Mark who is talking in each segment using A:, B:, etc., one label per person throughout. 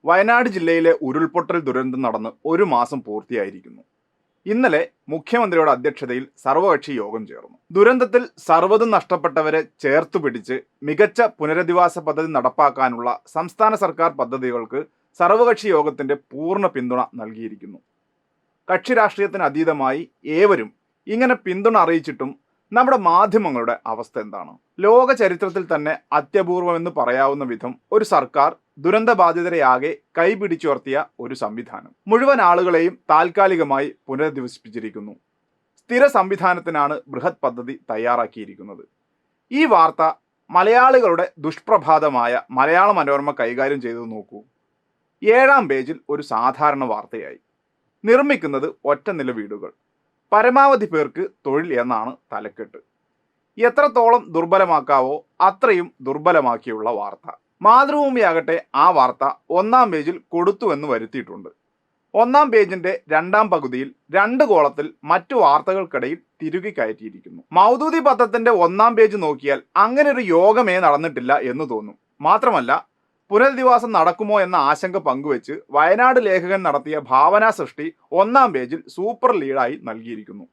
A: വയനാട് ജില്ലയിലെ ഉരുൾപൊട്ടൽ ദുരന്തം നടന്ന് ഒരു മാസം പൂർത്തിയായിരിക്കുന്നു. ഇന്നലെ മുഖ്യമന്ത്രിയുടെ അധ്യക്ഷതയിൽ സർവകക്ഷി യോഗം ചേർന്നു. ദുരന്തത്തിൽ സർവ്വതും നഷ്ടപ്പെട്ടവരെ ചേർത്തു പിടിച്ച് മികച്ച പുനരധിവാസ പദ്ധതി നടപ്പാക്കാനുള്ള സംസ്ഥാന സർക്കാർ പദ്ധതികൾക്ക് സർവകക്ഷി യോഗത്തിന്റെ പൂർണ്ണ പിന്തുണ നൽകിയിരിക്കുന്നു. കക്ഷി രാഷ്ട്രീയത്തിന് അതീതമായി ഏവരും ഇങ്ങനെ പിന്തുണ അറിയിച്ചിട്ടും നമ്മുടെ മാധ്യമങ്ങളുടെ അവസ്ഥ എന്താണ്? ലോക ചരിത്രത്തിൽ തന്നെ അത്യപൂർവമെന്ന് പറയാവുന്ന വിധം ഒരു സർക്കാർ ദുരന്തബാധിതരെയാകെ കൈപിടിച്ചുയർത്തിയ ഒരു സംവിധാനം മുഴുവൻ ആളുകളെയും താൽക്കാലികമായി പുനരധിവസിപ്പിച്ചിരിക്കുന്നു. സ്ഥിര സംവിധാനത്തിനാണ് ബൃഹത് പദ്ധതി തയ്യാറാക്കിയിരിക്കുന്നത്. ഈ വാർത്ത മലയാളികളുടെ ദുഷ്പ്രഭാതമായ മലയാള മനോരമ കൈകാര്യം ചെയ്തു നോക്കൂ. 7-ാം പേജിൽ ഒരു സാധാരണ വാർത്തയായി. നിർമ്മിക്കുന്നത് ഒറ്റ നില വീടുകൾ, പരമാവധി പേർക്ക് തൊഴിൽ എന്നാണ് തലക്കെട്ട്. എത്രത്തോളം ദുർബലമാക്കാവോ അത്രയും ദുർബലമാക്കിയുള്ള വാർത്ത. മാതൃഭൂമിയാകട്ടെ ആ വാർത്ത 1-ാം പേജിൽ കൊടുത്തുവെന്ന് വരുത്തിയിട്ടുണ്ട്. 1-ാം പേജിന്റെ 2-ാം പകുതിയിൽ 2 കോളത്തിൽ മറ്റു വാർത്തകൾക്കിടയിൽ തിരുകി കയറ്റിയിരിക്കുന്നു. മൗദൂദി പത്രത്തിന്റെ 1-ാം പേജ് നോക്കിയാൽ അങ്ങനെ ഒരു യോഗമേ നടന്നിട്ടില്ല എന്ന് തോന്നും. മാത്രമല്ല, പുനരധിവാസം നടക്കുമോ എന്ന ആശങ്ക പങ്കുവെച്ച് വയനാട് ലേഖകൻ നടത്തിയ ഭാവനാ സൃഷ്ടി 1-ാം പേജിൽ സൂപ്പർ ലീഡായി നൽകിയിരിക്കുന്നു.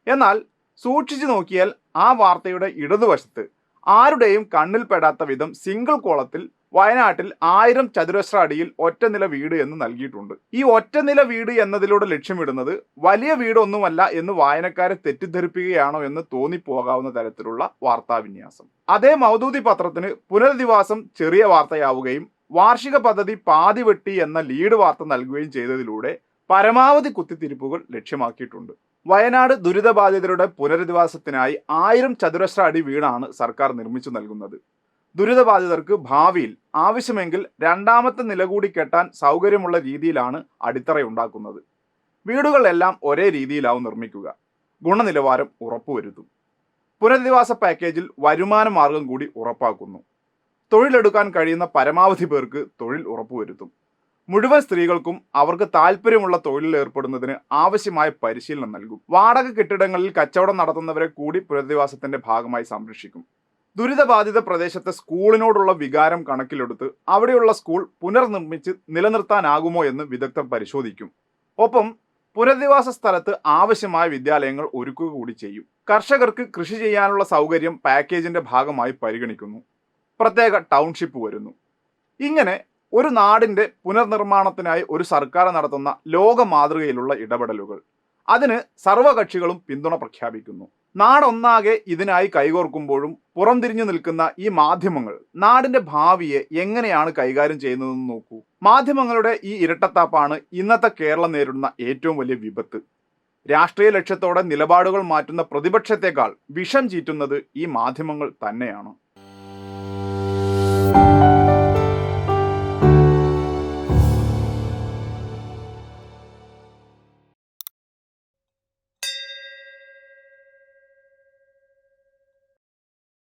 A: എന്നാൽ സൂക്ഷിച്ചു നോക്കിയാൽ ആ വാർത്തയുടെ ഇടതുവശത്ത് ആരുടെയും കണ്ണിൽപ്പെടാത്ത വിധം സിംഗിൾ കോളത്തിൽ വയനാട്ടിൽ 1000 ചതുരശ്ര അടിയിൽ ഒറ്റനില വീട് എന്ന് നൽകിയിട്ടുണ്ട്. ഈ ഒറ്റനില വീട് എന്നതിലൂടെ ലക്ഷ്യമിടുന്നത് വലിയ വീടൊന്നുമല്ല എന്ന് വായനക്കാരെ തെറ്റിദ്ധരിപ്പിക്കുകയാണോ എന്ന് തോന്നിപ്പോകാവുന്ന തരത്തിലുള്ള വാർത്താവിന്യാസം. അതേ മൗദൂദി പത്രത്തിന് പുനരധിവാസം ചെറിയ വാർത്തയാവുകയും വാർഷിക പദ്ധതി പാതി വെട്ടി എന്ന ലീഡ് വാർത്ത നൽകുകയും ചെയ്തതിലൂടെ പരമാവധി കുത്തിത്തിരിപ്പുകൾ ലക്ഷ്യമാക്കിയിട്ടുണ്ട്. വയനാട് ദുരിതബാധിതരുടെ പുനരധിവാസത്തിനായി 1000 ചതുരശ്ര അടി വീടാണ് സർക്കാർ നിർമ്മിച്ചു നൽകുന്നത്. ദുരിതബാധിതർക്ക് ഭാവിയിൽ ആവശ്യമെങ്കിൽ 2ാമത്തെ നില കൂടി കെട്ടാൻ സൗകര്യമുള്ള രീതിയിലാണ് അടിത്തറയുണ്ടാക്കുന്നത്. വീടുകളെല്ലാം ഒരേ രീതിയിലാവും നിർമ്മിക്കുക. ഗുണനിലവാരം ഉറപ്പുവരുത്തും. പുനരധിവാസ പാക്കേജിൽ വരുമാന മാർഗം കൂടി ഉറപ്പാക്കുന്നു. തൊഴിലെടുക്കാൻ കഴിയുന്ന പരമാവധി പേർക്ക് തൊഴിൽ ഉറപ്പുവരുത്തും. മുഴുവൻ സ്ത്രീകൾക്കും അവർക്ക് താല്പര്യമുള്ള തൊഴിലിൽ ഏർപ്പെടുന്നതിന് ആവശ്യമായ പരിശീലനം നൽകും. വാടക കെട്ടിടങ്ങളിൽ കച്ചവടം നടത്തുന്നവരെ കൂടി പുനരധിവാസത്തിന്റെ ഭാഗമായി സംരക്ഷിക്കും. ദുരിതബാധിത പ്രദേശത്തെ സ്കൂളിനോടുള്ള വികാരം കണക്കിലെടുത്ത് അവിടെയുള്ള സ്കൂൾ പുനർനിർമ്മിച്ച് നിലനിർത്താനാകുമോ എന്ന് വിദഗ്ധർ പരിശോധിക്കും. ഒപ്പം പുനരധിവാസ സ്ഥലത്ത് ആവശ്യമായ വിദ്യാലയങ്ങൾ ഒരുക്കുക കൂടി ചെയ്യും. കർഷകർക്ക് കൃഷി ചെയ്യാനുള്ള സൗകര്യം പാക്കേജിന്റെ ഭാഗമായി പരിഗണിക്കുന്നു. പ്രത്യേക ടൗൺഷിപ്പ് വരുന്നു. ഇങ്ങനെ ഒരു നാടിന്റെ പുനർനിർമ്മാണത്തിനായി ഒരു സർക്കാർ നടത്തുന്ന ലോക മാതൃകയിലുള്ള ഇടപെടലുകൾ, അതിന് സർവകക്ഷികളും പിന്തുണ പ്രഖ്യാപിക്കുന്നു. നാടൊന്നാകെ ഇതിനായി കൈകോർക്കുമ്പോഴും പുറംതിരിഞ്ഞു നിൽക്കുന്ന ഈ മാധ്യമങ്ങൾ നാടിന്റെ ഭാവിയെ എങ്ങനെയാണ് കൈകാര്യം ചെയ്യുന്നതെന്ന് നോക്കൂ. മാധ്യമങ്ങളുടെ ഈ ഇരട്ടത്താപ്പാണ് ഇന്നത്തെ കേരളം നേരിടുന്ന ഏറ്റവും വലിയ വിപത്ത്. രാഷ്ട്രീയ ലക്ഷ്യത്തോടെ നിലപാടുകൾ മാറ്റുന്ന പ്രതിപക്ഷത്തെക്കാൾ വിഷം ചീറ്റുന്നത് ഈ മാധ്യമങ്ങൾ തന്നെയാണ്.